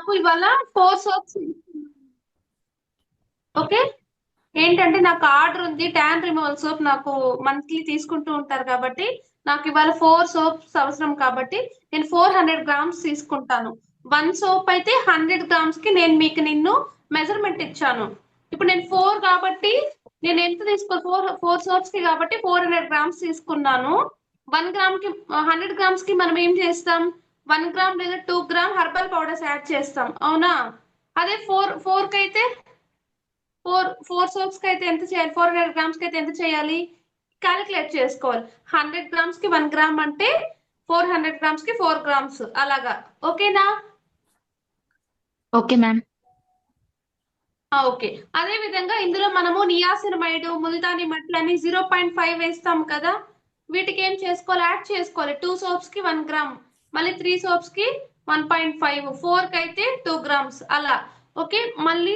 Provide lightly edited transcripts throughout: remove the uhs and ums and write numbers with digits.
నాకు ఇవాళ 4 soaps. Okay. ఏంటంటే నాకు ఆర్డర్ ఉంది ట్యాన్ రిమూవల్ సోప్, నాకు మంత్లీ తీసుకుంటూ ఉంటారు కాబట్టి నాకు ఇవాళ 4 సోప్స్ అవసరం కాబట్టి నేను 400 గ్రామ్స్ తీసుకుంటాను. 1 సోప్ అయితే 100 గ్రామ్స్ కి నేను మీకు నిన్ను మెజర్మెంట్ ఇచ్చాను. ఇప్పుడు నేను 4 కాబట్టి నేను ఎంత ఫోర్ సోప్స్ కి కాబట్టి 400 గ్రామ్స్ తీసుకున్నాను. 1 గ్రామ్ కి 100 గ్రామ్స్ కి మనం ఏం చేస్తాం, 1 గ్రామ్ లేదా 2 గ్రామ్ హెర్బల్ పౌడర్స్ యాడ్ చేస్తాం, అవునా? అదే ఫోర్ ఫోర్ కి అయితే ఫోర్ సోప్స్ కి అయితే ఎంత చేయాలి, 400 గ్రామ్స్ కి అయితే ఎంత చేయాలి క్యాలిక్యులేట్ చేసుకోవాలి. 100 గ్రామ్స్ కి 1 గ్రామ్ అంటే 400 గ్రామ్స్ కి 4 గ్రామ్స్ అలాగా. ఓకేనా? Okay ma'am. ఓకే. అదే విధంగా ఇందులో మనము నియాసినమైడ్ ముల్తానీ మట్లని 0.5 వేస్తాం కదా, వీటికి ఏం చేసుకోవాలి, యాడ్ చేసుకోవాలి. 2 సోప్స్ కి 1 గ్రామ్, మళ్ళీ 3 సోప్స్ కి 1.5, 4 కి అయితే 2 గ్రామ్స్ అలా. ఓకే. మళ్ళీ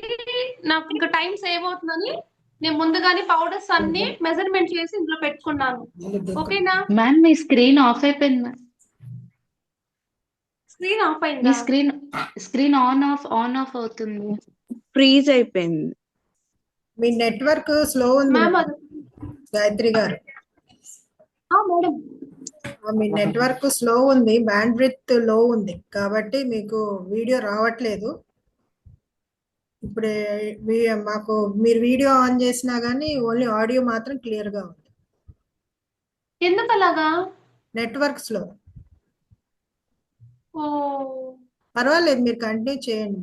నాకు ఇంకా టైం సేవ్ అవుతుందని నేను ముందుగానే పౌడర్స్ అన్ని మెజర్మెంట్ చేసి ఇందులో పెట్టుకున్నాను. ఓకేనా? మ్యామ్ మీ స్క్రీన్ ఆఫ్ అయిపోయింది మ్యామ్. స్క్రీన్ ఆఫ్ మీ అయిందా? స్క్రీన్ ఆన్ ఆఫ్ అవుతుంది. ఫ్రీజ్ అయిపోయింది. మీ నెట్వర్క్ స్లో ఉంది మ్యామ్ మేడం. అది గాయత్రి గారు, మేడం మీ నెట్వర్క్ స్లో ఉంది, బ్యాండ్ విడ్త్ లో ఉంది కాబట్టి మీకు వీడియో రావట్లేదు. ఇప్పుడు మాకు మీరు వీడియో ఆన్ చేసినా కానీ ఓన్లీ ఆడియో మాత్రం క్లియర్ గా ఉంది. ఎందుకు అలాగా? Network slow. ఓ, పర్వాలేదు, మీరు కంటిన్యూ చేయండి.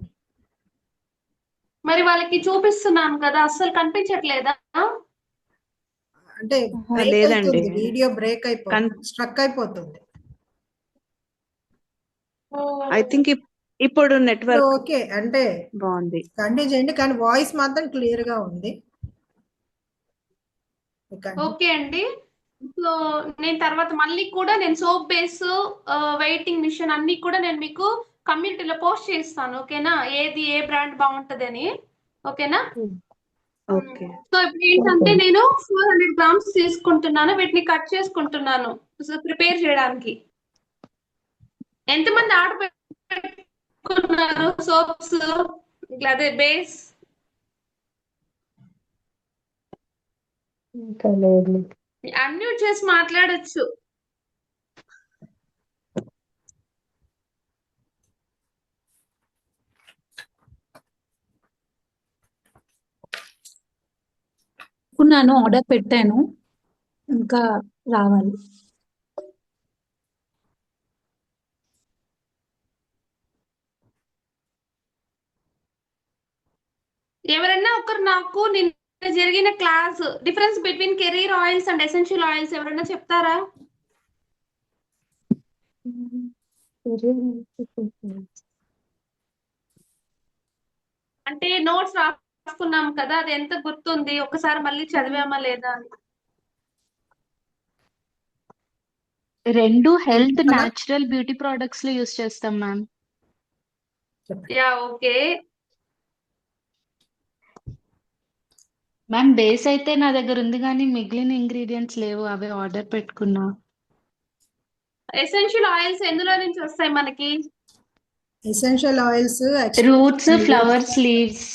మరి వాళ్ళకి చూపిస్తున్నాను కదా, అస్సలు కనిపించట్లేదా? అంటే బ్రేక్ లేదండి. అవుతుంది, వీడియో బ్రేక్ అయిపోతుంది, స్ట్రక్ అయిపోతుంది. ఐ థింక్ ఇప్పుడు నెట్వర్క్ ఓకే అంటే బాగుంది. కంటిన్యూ చేయండి, కానీ వాయిస్ మాత్రం క్లియర్ గా ఉంది. ఓకే అండి. సో నేను తర్వాత మళ్ళీ కూడా నేను సోప్ బేస్ వెయిటింగ్ మిషన్ అన్ని కూడా నేను మీకు కమ్యూనిటీలో పోస్ట్ చేస్తాను. ఓకేనా? ఏది ఏ బ్రాండ్ బాగుంటదని. ఓకేనా? ఓకే. సో ఇప్పుడు ఏంటంటే నేను 400 గ్రామ్స్ తీసుకుంటున్నాను, వీటిని కట్ చేసుకుంటున్నాను ప్రిపేర్ చేయడానికి. ఎంతమంది ఆర్డర్ పెట్టుకున్నారు సోప్స్, అదే బేస్? ఇంకా లేదు. అన్మ్యూట్ చేసి మాట్లాడొచ్చు. ఆర్డర్ పెట్టాను, ఇంకా రావాలి. ఎవరన్నా ఒకరు నాకు నిన్న జరిగిన class difference between career oils and essential oils ఎవరన్నా చెప్తారా? అంటే నోట్స్ రాసుకున్నాం కదా, అది ఎంత గుర్తుంది, ఒకసారి మళ్ళీ చదివామా లేదా అని. రెండు హెల్త్ న్యాచురల్ బ్యూటీ ప్రొడక్ట్స్ లో యూస్ చేస్తాం ma'am. Yeah, okay. Ma'am base అయితే నా దగ్గర ఉంది కానీ మిగిలిన ఇంగ్రీడియంట్స్ లేవు, అవే ఆర్డర్ పెట్టుకున్నా. ఎసెన్షియల్ ఆయిల్స్ ఎందులో నుంచి వస్తాయి మనకి? Essential oils roots, flowers, leaves.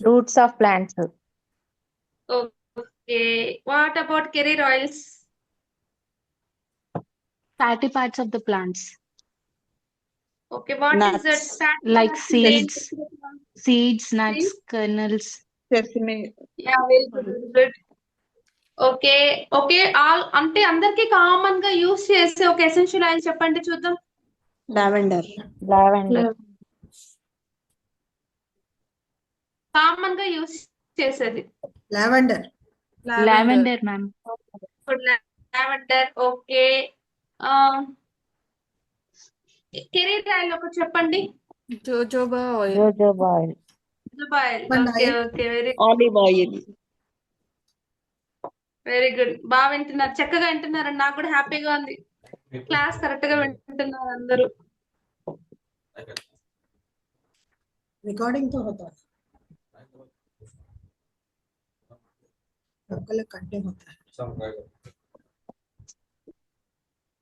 Roots of plants. Okay. What about career oils? Fatty parts of the plants okay. What is Nuts. That? like seeds, nuts, kernels. Sesame. Yeah, very good, very good. Okay. Okay, all అంటే అందరికి common గా use చేసే ఒక essential oil చెప్పండి చూద్దాం. Lavender. Lavender. Common గా use చేసేది lavender. Lavender ma'am. Lavender. Okay. Career oil ఒకటి చెప్పండి. Jojoba oil. Jojoba oil. Dubai. Okay, okay, very olive oil. Very good. బాగా వింటున్నారు, చక్కగా వింటున్నారు, నాకు కూడా హ్యాపీగా ఉంది. క్లాస్ కరెక్ట్ గా వింటున్నారు అందరూ. रिकॉर्डिंग तो होता है, सबका कंटिन्यू होता है.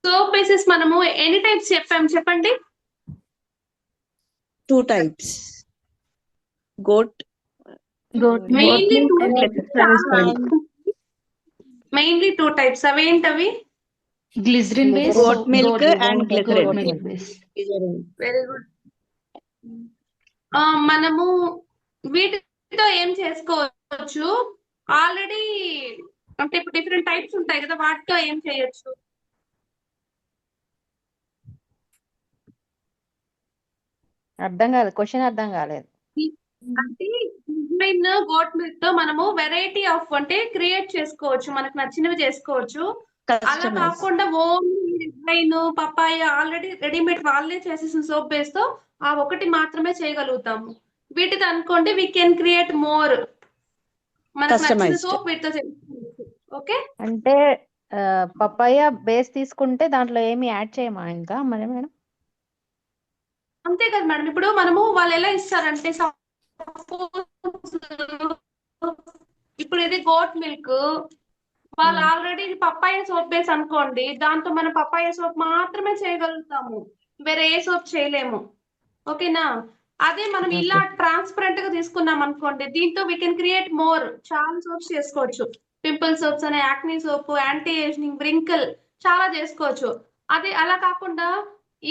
సోప్ బేసిస్ మనము ఎన్ని టైప్స్ చెప్పాము చెప్పండి. 2 types. Goat mainly milk two and types. Mainly 2 types. అవేంటవి? Glycerin base, goat milk and glycerin. Goat milk base. Very good. మనము వీటితో ఏం చేసుకోవచ్చు? ఆల్రెడీ అంటే ఇప్పుడు డిఫరెంట్ టైప్స్ ఉంటాయి కదా, వాటితో ఏం చేయొచ్చు? క్వశ్చన్ అర్థం కాలేదు. అంటే నిజమైన గోట్ మిల్క్ తో మనము వెరైటీ ఆఫ్ అంటే క్రియేట్ చేసుకోవచ్చు, మనకు నచ్చినవి చేసుకోవచ్చు. అలా Customize. కాకుండా only refine, papaya already readymade వాళ్ళే చేసేసిన సోప్ బేస్ తో ఆ ఒకటి మాత్రమే చేయగలుగుతాము. వీటితో అనుకోండి వి కెన్ క్రియేట్ మోర్, మనకు నచ్చిన Customized. సోప్ వీటితో చేసుకోవచ్చు. ఓకే, అంటే పపాయ బేస్ తీసుకుంటే దాంట్లో ఏమి యాడ్ చేయమా ఇంకా మరి మేడం? అంతే కదా మేడం. ఇప్పుడు మనము వాళ్ళు ఎలా ఇస్తారంటే ఇప్పుడు ఇది గోట్ మిల్క్, వాళ్ళు ఆల్రెడీ పప్పాయ సోప్ బేస్ అనుకోండి, దాంతో మనం పప్పాయ సోప్ మాత్రమే చేయగలుగుతాము, వేరే ఏ సోప్ చేయలేము. ఓకేనా? అదే మనం ఇలా ట్రాన్స్పరెంట్ గా తీసుకున్నాం అనుకోండి, దీంతో వీ కెన్ క్రియేట్ మోర్, చాలా సోప్స్ చేసుకోవచ్చు. పింపుల్ సోప్స్ అనే, acne soap, anti ageing, wrinkle చాలా చేసుకోవచ్చు. అదే అలా కాకుండా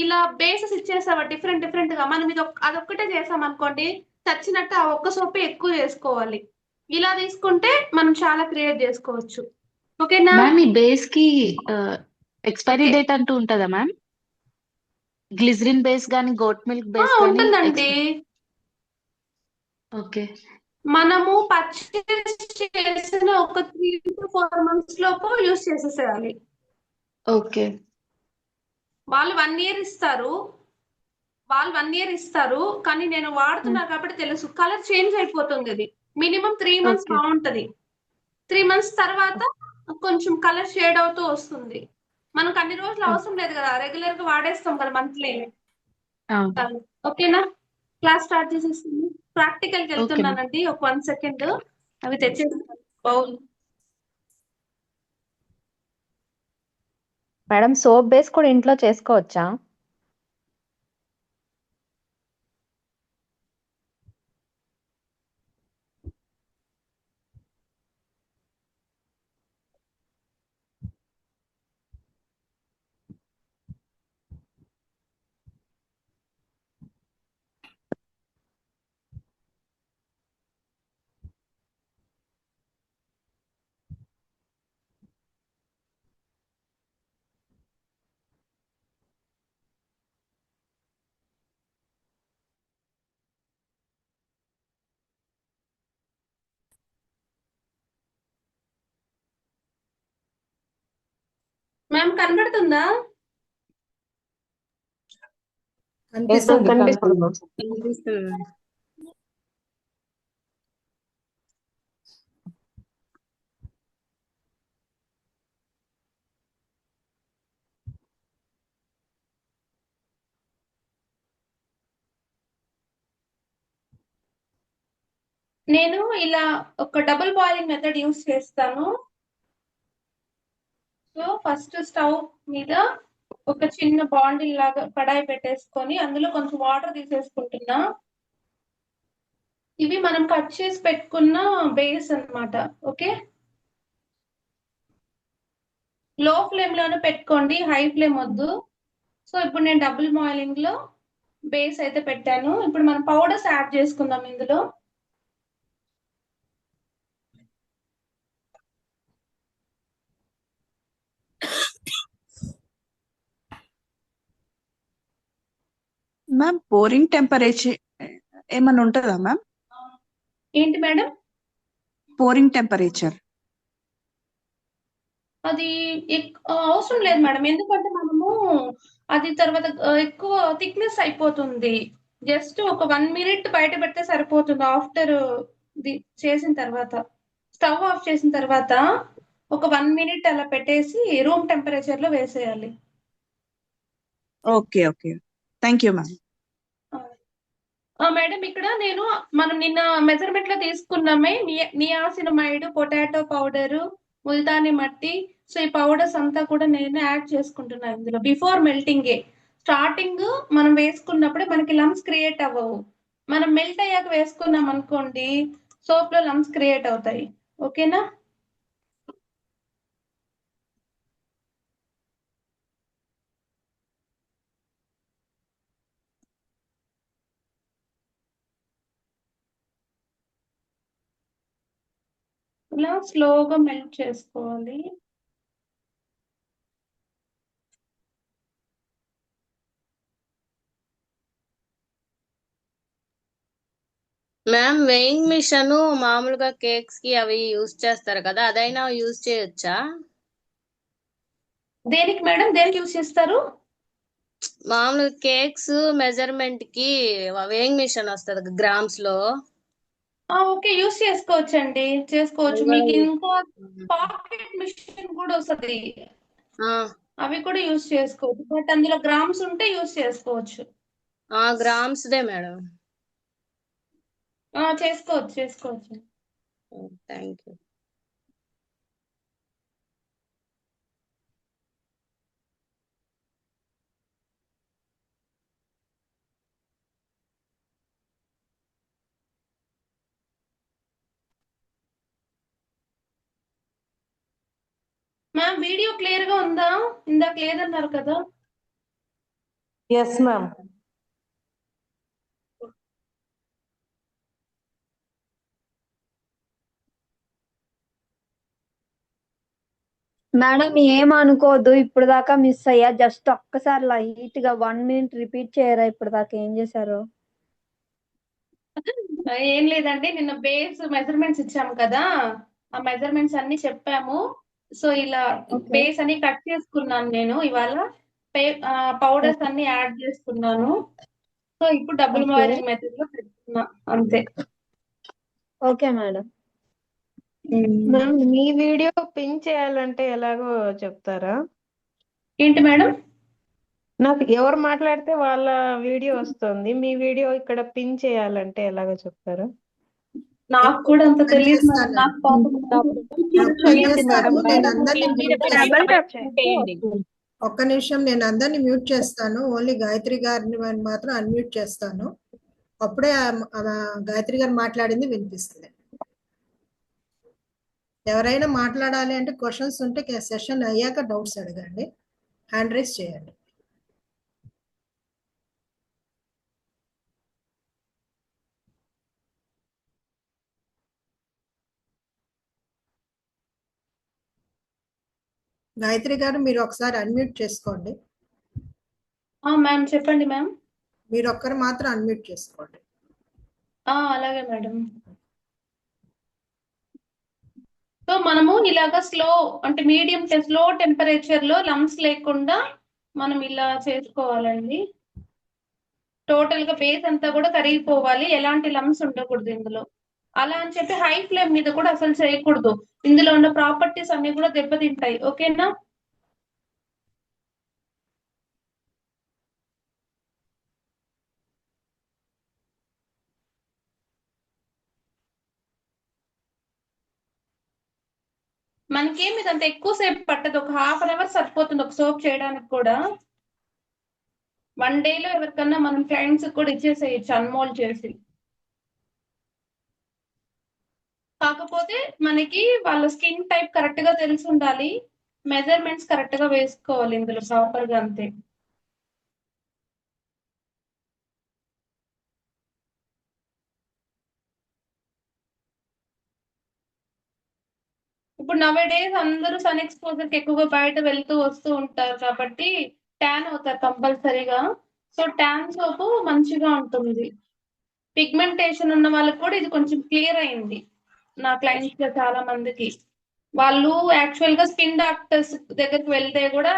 ఇలా బేసెస్ ఇచ్చేసావా డిఫరెంట్ డిఫరెంట్ గా, మనం ఇది అదొక్కటే చేసాం అనుకోండి, చచ్చినట్టు ఆ ఒక్క సోపే ఎక్కువ చేసుకోవాలి. ఇలా తీసుకుంటే మనం చాలా క్రియేట్ చేసుకోవచ్చు. ఓకేనా? మ్యామ్ ఈ బేస్ కి ఎక్స్పైరీ Okay. డేట్ అంటూ ఉంటుందా మ్యామ్? గ్లిజరిన్ బేస్ గానీ గోట్ మిల్క్ బేస్ గానీ ఉంటుందండి. ఓకే. మనము పర్చేస్ చేసిన ఒక 3 to 4 months లోపు యూస్ చేసేసేయాలి. ఓకే. వాళ్ళు 1 year ఇస్తారు, కానీ నేను వాడుతున్నా కాబట్టి తెలుసు, కలర్ చేంజ్ అయిపోతుంది. ఇది మినిమం 3 months Okay. బాగుంటది. 3 months తర్వాత కొంచెం కలర్ షేడ్ అవుతూ వస్తుంది. మనకు అన్ని రోజులు అవసరం లేదు కదా, రెగ్యులర్ గా వాడేస్తాం కదా మంత్లీ. ఓకేనా? క్లాస్ స్టార్ట్ చేసేస్తుంది. ప్రాక్టికల్ కి వెళ్తున్నానండి, ఒక 1 second అవి తెచ్చేస్తాను. బౌల్ మేడం సోప్ బేస్ కూడా ఇంట్లో చేసుకోవచ్చా? మ్యామ్ కనబడుతుందా? కనిపిస్తుంది. నేను ఇలా ఒక డబుల్ బాయిలింగ్ మెథడ్ యూస్ చేస్తాను. సో ఫస్ట్ స్టవ్ మీద ఒక చిన్న బాండిల్ లాగా కడాయి పెట్టేసుకొని అందులో కొంచెం వాటర్ తీసేసుకుంటున్నా. ఇవి మనం కట్ చేసి పెట్టుకున్న బేస్ అన్నమాట. ఓకే, లో ఫ్లేమ్ లోనే పెట్టుకోండి, హై ఫ్లేమ్ వద్దు. సో ఇప్పుడు నేను డబుల్ బాయిలింగ్ లో బేస్ అయితే పెట్టాను. ఇప్పుడు మనం పౌడర్స్ యాడ్ చేసుకుందాం ఇందులో. మ్యామ్ పోరింగ్ టెంపరేచర్ ఏమన్నా ఉంటుందా మ్యామ్? ఏంటి మేడం? పోరింగ్ టెంపరేచర్ అది అవసరం లేదు మేడం, ఎందుకంటే మనము అది తర్వాత ఎక్కువ థిక్నెస్ అయిపోతుంది. జస్ట్ ఒక 1 minute బయట పెడితే సరిపోతుంది. ఆఫ్టర్ చేసిన తర్వాత, స్టవ్ ఆఫ్ చేసిన తర్వాత ఒక 1 minute అలా పెట్టేసి రూమ్ టెంపరేచర్ లో వేసేయాలి. Okay okay, thank you ma'am. Madam ఇక్కడ మనం నిన్న మెజర్మెంట్ లో తీసుకున్నామే, నియాసినమైడ్, పొటాటో పౌడర్, ముల్తానీ మట్టి, సో ఈ పౌడర్స్ అంతా కూడా నేను యాడ్ చేసుకుంటున్నాను ఇందులో బిఫోర్ మెల్టింగ్. స్టార్టింగ్ మనం వేసుకున్నప్పుడే మనకి లమ్స్ క్రియేట్ అవ్వవు. మనం మెల్ట్ అయ్యాక వేసుకున్నాం అనుకోండి సోప్ లో లమ్స్ క్రియేట్ అవుతాయి. ఓకేనా? ఇలా స్లోగా మెల్ట్ చేసుకోవాలి. మ్యామ్ వెయింగ్ మిషన్ మామూలుగా కేక్స్ కి అవి యూజ్ చేస్తారు కదా, అదైనా యూజ్ చేయొచ్చా? దేనికి మేడం? దేనికి యూస్ చేస్తారు? మామూలుగా కేక్స్ మెజర్మెంట్ కి వెయింగ్ మిషన్ వస్తుంది గ్రామ్స్ లో. ఓకే, యూస్ చేసుకోవచ్చండి, చేసుకోవచ్చు. అది కూడా మీకు ఇంకో పాకెట్ మిషన్ కూడా వస్తుంది, ఆ, అవి కూడా యూస్ చేసుకోవచ్చు. బట్ అందులో గ్రామ్స్ ఉంటే యూస్ చేసుకోవచ్చు. Grams they madam. చేసుకోవచ్చు, చేసుకోవచ్చు. Thank you. Ma'am video clear గా ఉందా? ఇందాక లేదన్నారు కదా. Yes ma'am. మేడం ఏమనుకోవద్దు, ఇప్పుడు దాకా మిస్ అయ్యా. జస్ట్ ఒక్కసారి లైట్ గా 1 మినిట్ రిపీట్ చేయరా? ఇప్పుడు దాకా ఏం చేశారు? ఏం లేదండి, నిన్న బేస్ మెజర్మెంట్స్ ఇచ్చాము కదా, ఆ మెజర్మెంట్స్ అన్ని చెప్పాము. సో ఇలా బేస్ అన్ని కట్ చేసుకున్నాను నేను ఇవాళ. పౌడర్స్ అన్ని యాడ్ చేసుకున్నాను. సో ఇప్పుడు డబుల్ బాయిలింగ్ మెథడ్ లో పెడుతున్నా అంతే. Okay madam. మ్యామ్ మీ వీడియో పిన్ చేయాలంటే ఎలాగో చెప్తారా? ఏంటి మేడం? నాకు ఎవరు మాట్లాడితే వాళ్ళ వీడియో వస్తుంది, మీ వీడియో ఇక్కడ పిన్ చేయాలంటే ఎలాగో చెప్తారా? నాకు కూడా అంత పని తెలియదు మేడం. చేస్తాను. నాకు పాపం పని చేస్తాను. నేను అందరినీ చేయండి. ఒక్క నిమిషం, నేను అందరినీ మ్యూట్ చేస్తాను. ఓన్లీ గాయత్రి గారిని మాత్రం అన్మ్యూట్ చేస్తాను. అప్పుడే గాయత్రి గారు మాట్లాడింది వినిపిస్తుంది. ఎవరైనా మాట్లాడాలి అంటే క్వశ్చన్స్ ఉంటే సెషన్ అయ్యాక డౌట్స్ అడగండి, హ్యాండ్ రైజ్ చేయండి. గాయత్రి గారు మీరు ఒకసారి అన్మ్యూట్ చేసుకోండి. మ్యామ్ చెప్పండి మ్యామ్. మీరు ఒక్కరు మాత్రం అన్మ్యూట్ చేసుకోండి. అలాగే మేడం. సో మనము ఇలాగా స్లో అంటే మీడియం స్లో టెంపరేచర్ లో లమ్స్ లేకుండా మనం ఇలా చేసుకోవాలండి. టోటల్ గా బేస్ అంతా కూడా కరిగిపోవాలి, ఎలాంటి లమ్స్ ఉండకూడదు ఇందులో. అలా అని చెప్పి హై ఫ్లేమ్ మీద కూడా అసలు చేయకూడదు, ఇందులో ఉన్న ప్రాపర్టీస్ అన్ని కూడా దెబ్బతింటాయి. ఓకేనా? మనకేమి ఇదంత ఎక్కువసేపు పట్టదు, ఒక ½ అన్ అవర్ సరిపోతుంది ఒక సోప్ చేయడానికి కూడా. 1 డేలో ఎవరికన్నా మనం క్లయింట్స్ కూడా ఇచ్చేసేయచ్చు అన్మోల్డ్ చేసి. కాకపోతే మనకి వాళ్ళ స్కిన్ టైప్ కరెక్ట్ గా తెలిసి ఉండాలి, మెజర్మెంట్స్ కరెక్ట్ గా వేసుకోవాలి ఇందులో ప్రాపర్ గా, అంతే. ఇప్పుడు నవే డేస్ అందరూ సన్ ఎక్స్పోజర్ కి ఎక్కువగా బయట వెళ్తూ వస్తూ ఉంటారు కాబట్టి ట్యాన్ అవుతారు కంపల్సరీగా. సో ట్యాన్ సోపు మంచిగా ఉంటుంది. పిగ్మెంటేషన్ ఉన్న వాళ్ళకి కూడా ఇది కొంచెం క్లియర్ అయింది నా క్లయింట్స్ లో చాలా మందికి. వాళ్ళు యాక్చువల్ గా స్కిన్ డాక్టర్స్ దగ్గరికి వెళ్తే కూడా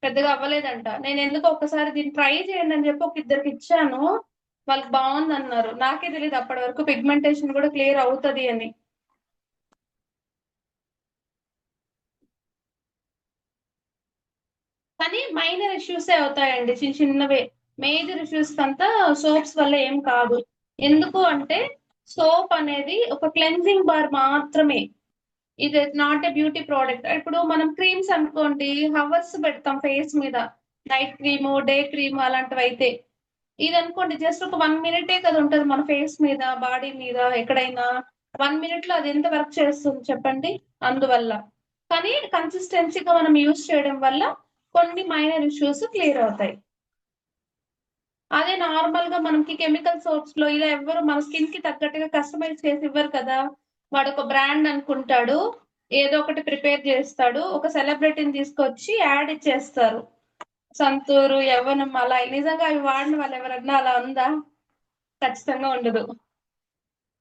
పెద్దగా అవ్వలేదంట. నేను ఎందుకు ఒకసారి దీన్ని ట్రై చేయండి అని చెప్పి ఒక ఇద్దరికి ఇచ్చాను, వాళ్ళకి బాగుంది అన్నారు. నాకే తెలియదు అప్పటి వరకు పిగ్మెంటేషన్ కూడా క్లియర్ అవుతుంది అని. కానీ మైనర్ ఇష్యూస్ అవుతాయండి, చిన్న చిన్నవే. మేజర్ ఇష్యూస్ అంతా సోప్స్ వల్ల ఏం కాదు. ఎందుకు అంటే సోప్ అనేది ఒక క్లెన్జింగ్ బార్ మాత్రమే. ఇది నాట్ ఏ బ్యూటీ ప్రోడక్ట్. ఇప్పుడు మనం క్రీమ్స్ అనుకోండి, హవర్స్ పెడతాం ఫేస్ మీద, నైట్ క్రీము, డే క్రీమ్ అలాంటివి అయితే. ఇది అనుకోండి జస్ట్ ఒక 1 మినిటే కదా ఉంటది మన ఫేస్ మీద, బాడీ మీద, ఎక్కడైనా 1 మినిట్ లో అది ఎంత వర్క్ చేస్తుంది చెప్పండి. అందువల్ల కానీ కన్సిస్టెన్సీగా మనం యూజ్ చేయడం వల్ల కొన్ని మైనర్ ఇష్యూస్ క్లియర్ అవుతాయి. అదే నార్మల్ గా మనకి కెమికల్ సోప్స్ లో ఇలా ఎవ్వరు మన స్కిన్ కి తగ్గట్టుగా కస్టమైజ్ చేసి ఇవ్వరు కదా. వాడు ఒక బ్రాండ్ అనుకుంటాడు, ఏదో ఒకటి ప్రిపేర్ చేస్తాడు, ఒక సెలబ్రిటీని తీసుకొచ్చి యాడ్ ఇచ్చేస్తారు. సంతూరు, యవ్వనం అలా. నిజంగా అవి వాడిన వాళ్ళు ఎవరన్నా అలా ఉందా? ఖచ్చితంగా ఉండదు.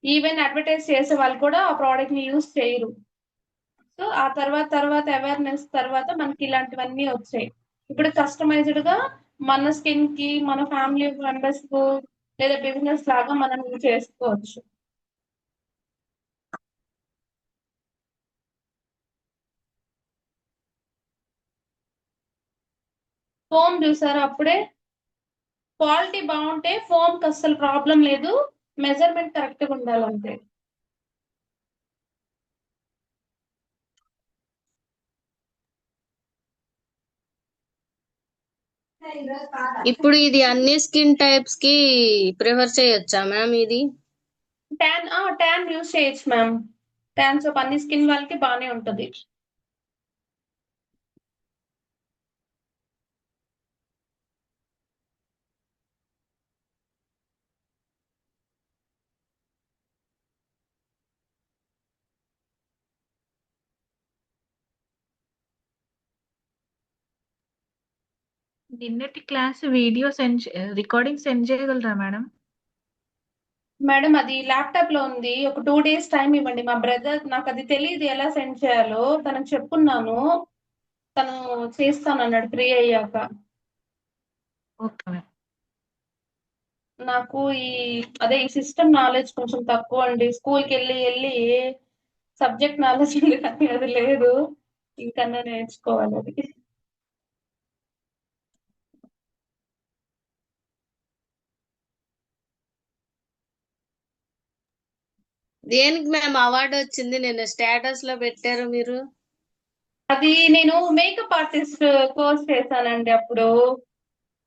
ఈవెన్ అడ్వర్టైజ్ చేసే వాళ్ళు కూడా ఆ ప్రోడక్ట్ ని యూజ్ చేయరు. సో ఆ తర్వాత అవేర్నెస్ తర్వాత మనకి ఇలాంటివన్నీ వచ్చాయి. ఇప్పుడు కస్టమైజ్డ్ గా మన స్కిన్ కి, మన ఫ్యామిలీ మెంబర్స్ కు, లేదా బిజినెస్ లాగా మనం చేసుకోవచ్చు. ఫోమ్ చూసారా అప్పుడే? క్వాలిటీ బాగుంటే ఫోమ్ కి అస్సలు ప్రాబ్లం లేదు, మెజర్మెంట్ కరెక్ట్ గా ఉండాలంతే. ఇప్పుడు ఇది అన్ని స్కిన్ టైప్స్ కి ప్రిఫర్ చేయొచ్చా మ్యామ్ ఇది? ట్యాన్ యూజ్ చేయొచ్చు మ్యామ్. ట్యాన్ సోప్ అన్ని స్కిన్ వాళ్ళకి బాగానే ఉంటది. నిన్నటి క్లాస్ వీడియో రికార్డింగ్ సెండ్ చేయగలరా మేడం? మేడం అది ల్యాప్టాప్ లో ఉంది, ఒక 2 days టైం ఇవ్వండి. మా బ్రదర్, నాకు అది తెలియదు ఎలా సెండ్ చేయాలో, తనకు చెప్పున్నాను, తను చేస్తానన్నాడు ఫ్రీ అయ్యాక. Okay madam. నాకు ఈ సిస్టమ్ నాలెడ్జ్ కొంచెం తక్కువ అండి. స్కూల్కి వెళ్ళి సబ్జెక్ట్ నాలెడ్జ్ ఉంది కానీ అది లేదు. ఇంకన్నా నేర్చుకోవాలి అది. దేనికి మ్యామ్ అవార్డు వచ్చింది? నిన్న స్టేటస్ లో పెట్టారు మీరు. అది నేను మేకప్ ఆర్టిస్ట్ కోర్స్ చేశానండి అప్పుడు.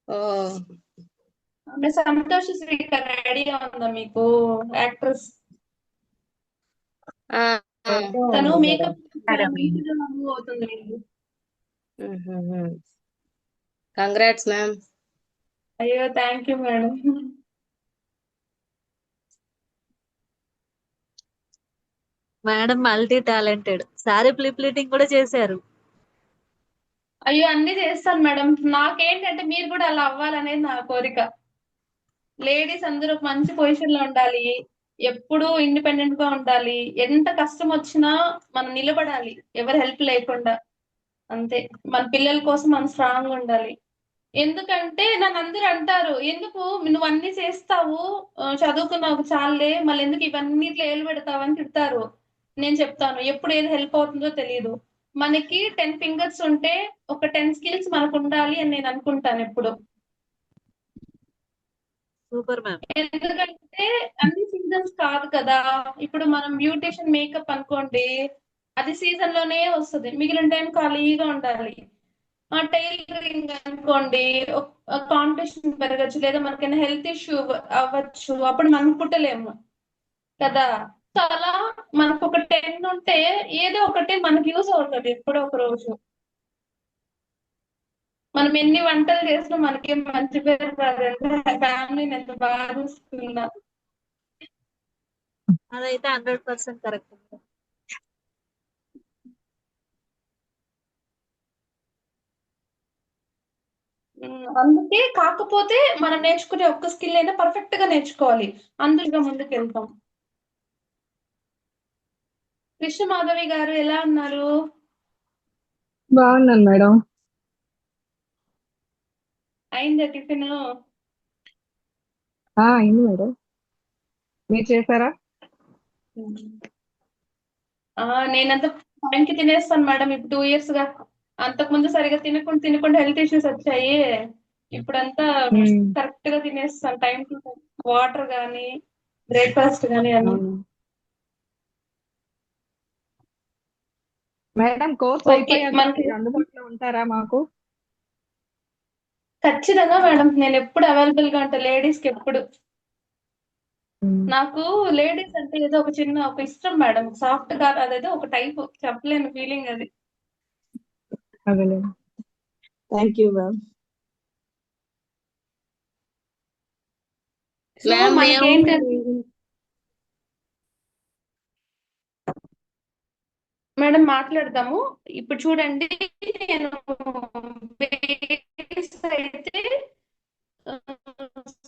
ఓ ఆమె సంతోష్ శ్రీకర్ ఐడియా ఉందా మీకు? యాక్ట్రెస్. ఆ, ఆ. తను మేకప్ Academy. అవుతుంది. Congrats ma'am. అయ్యో thank you madam. Madam multi talented. Sari pleating కూడా చేశారు. అయ్యో అన్ని చేస్తాను మేడం. నాకేంటంటే మీరు కూడా అలా అవ్వాలనేది నా కోరిక. లేడీస్ అందరూ ఒక మంచి పొజిషన్ లో ఉండాలి, ఎప్పుడూ ఇండిపెండెంట్ గా ఉండాలి, ఎంత కష్టం వచ్చినా మనం నిలబడాలి ఎవరి హెల్ప్ లేకుండా. అంతే. మన పిల్లల కోసం మనం స్ట్రాంగ్ ఉండాలి. ఎందుకంటే నన్ను అందరూ అంటారు, ఎందుకు నువ్వు అన్ని చేస్తావు, చదువుకున్నావు చాలే, మళ్ళీ ఎందుకు ఇవన్నిట్లో ఏలు పెడతావు అని తిడతారు. నేను చెప్తాను, ఎప్పుడు ఏది హెల్ప్ అవుతుందో తెలియదు. మనకి 10 fingers ఉంటే ఒక 10 skills మనకు ఉండాలి అని నేను అనుకుంటాను ఎప్పుడు. Super ma'am. ఎందుకంటే అన్ని సీజన్స్ కాదు కదా. ఇప్పుడు మనం బ్యూటిషియన్ మేకప్ అనుకోండి, అది సీజన్ లోనే వస్తుంది, మిగిలిన టైం ఖాళీగా ఉండాలి. టైలరింగ్ అనుకోండి, కాంపిటీషన్ పెరగచ్చు, లేదా మనకైనా హెల్త్ ఇష్యూ అవ్వచ్చు, అప్పుడు మనం కుట్టలేము కదా. సో అలా మనకు ఒక 10 ఉంటే ఏదో ఒకటి మనకి యూజ్ అవుతుంది ఎప్పుడో ఒక రోజు. మనం ఎన్ని వంటలు చేసినా మనకేం మంచి పేరు రాదంటే ఫ్యామిలీని ఎంత బాగా చూసుకున్నా. అదైతే 100% కరెక్ట్. అందుకే కాకపోతే మనం నేర్చుకునే ఒక్క స్కిల్ అయినా పర్ఫెక్ట్ గా నేర్చుకోవాలి, అందులో ముందుకు వెళ్తాం. కృష్ణమాధవి గారు ఎలా ఉన్నారు? బాగున్నాను మేడం. అయిందా టిఫిన్? అయింది మేడం. మీరు చేశారా? నేనంతా టైంకి తినేస్తాను మేడం. ఇప్పుడు 2 years గా. అంతకు ముందు సరిగా తినకుండా హెల్త్ ఇష్యూస్ వచ్చాయి. ఇప్పుడంతా కరెక్ట్ గా తినేస్తాను, టైం టు టైం. వాటర్ గానీ, బ్రేక్ఫాస్ట్ గానీ అన్ని. మేడం కోర్స్ ఓకే అయిపోయాక మనకి మీరు అందుబాటులో ఉంటారా మాకు? ఖచ్చితంగా మేడం, నేను ఎప్పుడు అవైలబుల్ గా ఉంటా లేడీస్ కి ఎప్పుడు. నాకు లేడీస్ అంటే ఏదో ఒక చిన్న ఒక ఇష్టం మేడం, సాఫ్ట్ గా అదేదో ఒక టైప్ చెప్పలేని ఫీలింగ్ అది. అదేలే. Thank you ma'am. So ma'am మేము మనకేంటంటే మేడం మాట్లాడదాము. ఇప్పుడు చూడండి, నేను బేస్ అయితే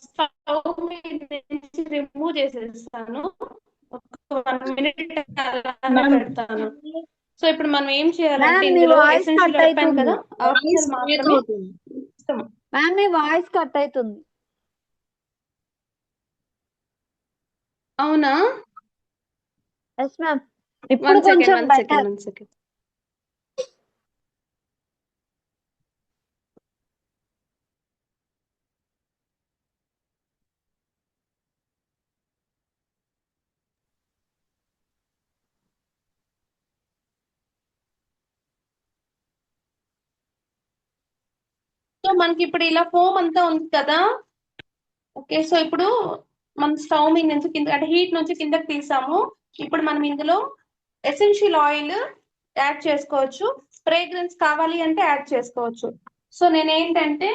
స్టవ్ మీద నుంచి రిమూవ్ చేసేస్తాను. ఒక 1 మినిట్ అలా మ్యామ్ పెడతాను. సో ఇప్పుడు మనం ఏం చేయాలంటే మ్యామ్ మీ ఇందులో వాయిస్ ఎసెన్షియల్ కట్ చెప్పాను అవుతుంది. కదా, వాయిస్ ఆప్షనల్ బ్రేక్ మాత్రమే అవుతుంది. ఇష్టం. మ్యామ్ మీ వాయిస్ కట్ అవుతుంది. అవునా? Yes ma'am. ఇప్పుడు కొంచెం బెటర్. 1 సెకండ్. సో మనకి ఇప్పుడు ఇలా ఫోమ్ అంతా ఉంది కదా. ఓకే, సో ఇప్పుడు మనం స్టవ్ మీద నుంచి కింద అంటే హీట్ నుంచి కిందకి తీసాము. ఇప్పుడు మనం ఇందులో ఎసెన్షియల్ ఆయిల్ యాడ్ చేసుకోవచ్చు. ఫ్రేగ్రెన్స్ కావాలి అంటే యాడ్ చేసుకోవచ్చు. సో నేను ఏంటంటే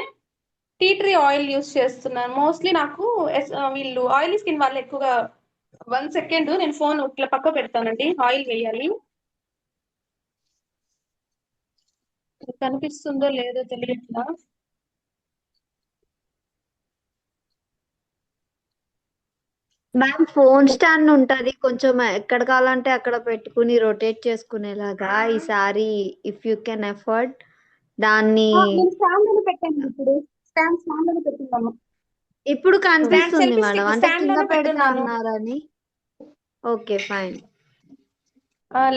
టీ ట్రీ ఆయిల్ యూస్ చేస్తున్నాను మోస్ట్లీ. నాకు వీళ్ళు ఆయిలీ స్కిన్ వాళ్ళు ఎక్కువగా. 1 సెకండ్, నేను ఫోన్ ఇట్లా పక్క పెడతానండి, ఆయిల్ వేయాలి. కనిపిస్తుందో లేదో తెలియట్లా. మ్యామ్ ఫోన్ స్టాండ్ ఉంటది, కొంచెం ఎక్కడ కావాలంటే అక్కడ పెట్టుకుని రొటేట్ చేసుకునేలాగా ఈసారి ఇఫ్ యూ కెన్ ఎఫర్ట్ దాన్ని. నేను స్టాండ్ లోనే పెట్టాను. ఇప్పుడు స్టాండ్ లోనే పెట్టున్నాను. ఇప్పుడు స్టాండ్ కనిపిస్తుంది సెల్ఫీ మేడం, స్టిక్ అంటే స్టాండ్ కింద లోనే పెడతా పెట్టున్నాను. అన్నారని. Okay fine.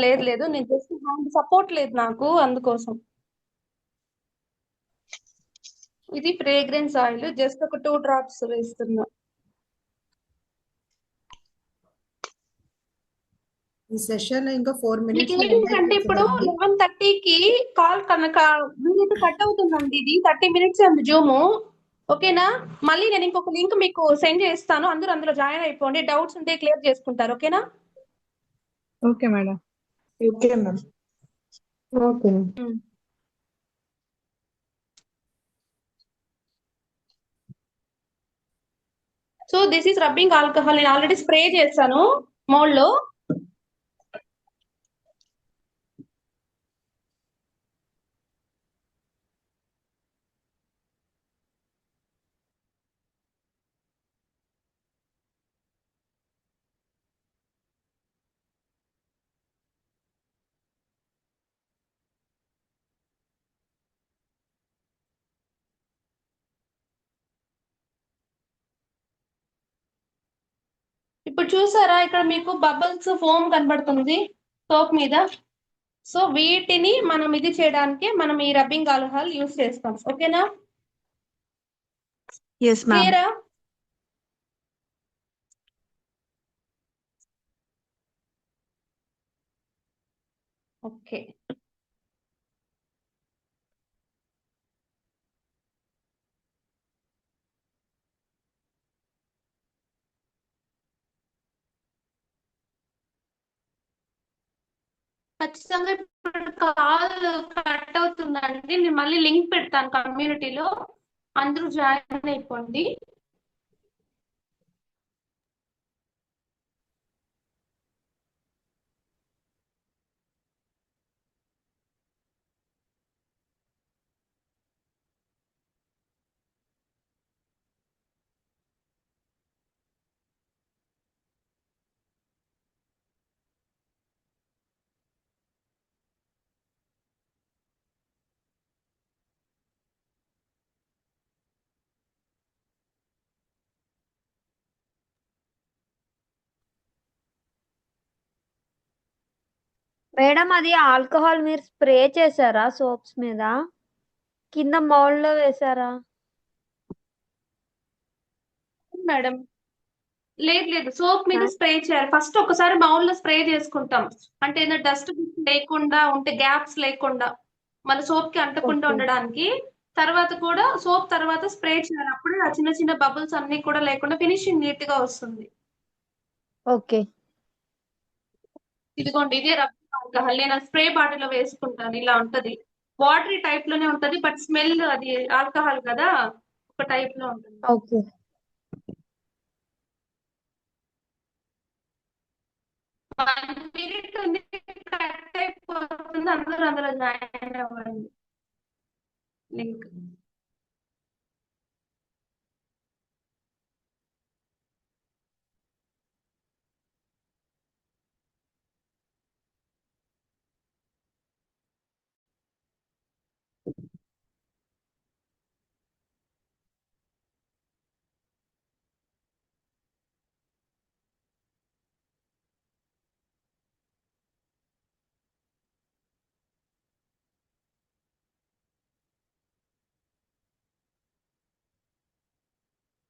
లేదు లేదు, నేను జస్ట్ హ్యాండ్ సపోర్ట్ లేదు నాకు, అందుకోసం. ఇది ఫ్రేగ్రెన్స్ ఆయిల్, జస్ట్ ఒక 2 డ్రాప్స్ వేస్తున్నా. ఈ సెషన్ ఇంకా 4 మీకు మినిట్స్ లో ఎండ్ ఏంటంటే ఇప్పుడు అయిపోతుందండి. 11:30కి కాల్ కనుక వీలైతే కట్ అవుతుందండి. ఇది 30 మినిట్స్ అండి జూమ్. ఓకేనా? మళ్ళీ నేను ఇంకొక లింక్ మీకు సెండ్ చేస్తాను, అందరూ అందులో జాయిన్ అయిపోండి. డౌట్స్ ఉంటే క్లియర్ చేసుకుంటారు. ఓకేనా? Okay madam. Okay ma'am. Okay. So this is rubbing alcohol. నేను ఆల్రెడీ స్ప్రే చేశాను మౌల్డ్ లో. ఇప్పుడు చూసారా, ఇక్కడ మీకు బబుల్స్ ఫోమ్ కనబడుతుంది సోప్ మీద. సో వీటిని మనం ఇది చేయడానికి మనం ఈ రబ్బింగ్ ఆల్కహాల్ యూస్ చేస్తాం. ఓకేనా? Yes ma'am. క్లియరా? ఓకే. ఖచ్చితంగా ఇప్పుడు కాల్ కట్ అవుతుందండి. నేను మళ్ళీ లింక్ పెడతాను కమ్యూనిటీలో, అందరూ జాయిన్ అయిపోండి. మేడం అది ఆల్కహాల్ మీరు స్ప్రే చేశారా సోప్స్ మీద, కింద మౌల్డ్ లో వేసారా? మేడం లేదు లేదు, సోప్ మీద స్ప్రే చేయాలి. ఫస్ట్ ఒకసారి బౌల్ లో స్ప్రే చేసుకుంటాం, అంటే ఏదో డస్ట్ లేకుండా ఉంటే, గ్యాప్స్ లేకుండా మన సోప్ కి అంటకుండా ఓకే ఉండడానికి. తర్వాత కూడా సోప్ తర్వాత స్ప్రే చేయాలి, అప్పుడే ఆ చిన్న చిన్న బబుల్స్ అన్ని కూడా లేకుండా ఫినిషింగ్ నీట్ గా వస్తుంది. ఓకే ఇదిగోండి, ఇదే రబ్ ఆల్కహాల్. నేను స్ప్రే బాటిల్ లో వేసుకుంటాను. ఇలా ఉంటది, వాటరీ టైప్ లోనే ఉంటది, బట్ స్మెల్ అది ఆల్కహాల్ కదా, ఒక టైప్ లో ఉంటుంది. ఓకే 1 minute ఉంది, కట్ అయిపోతుంది. అందరూ అందులో జాయిన్ అవ్వండి లింక్.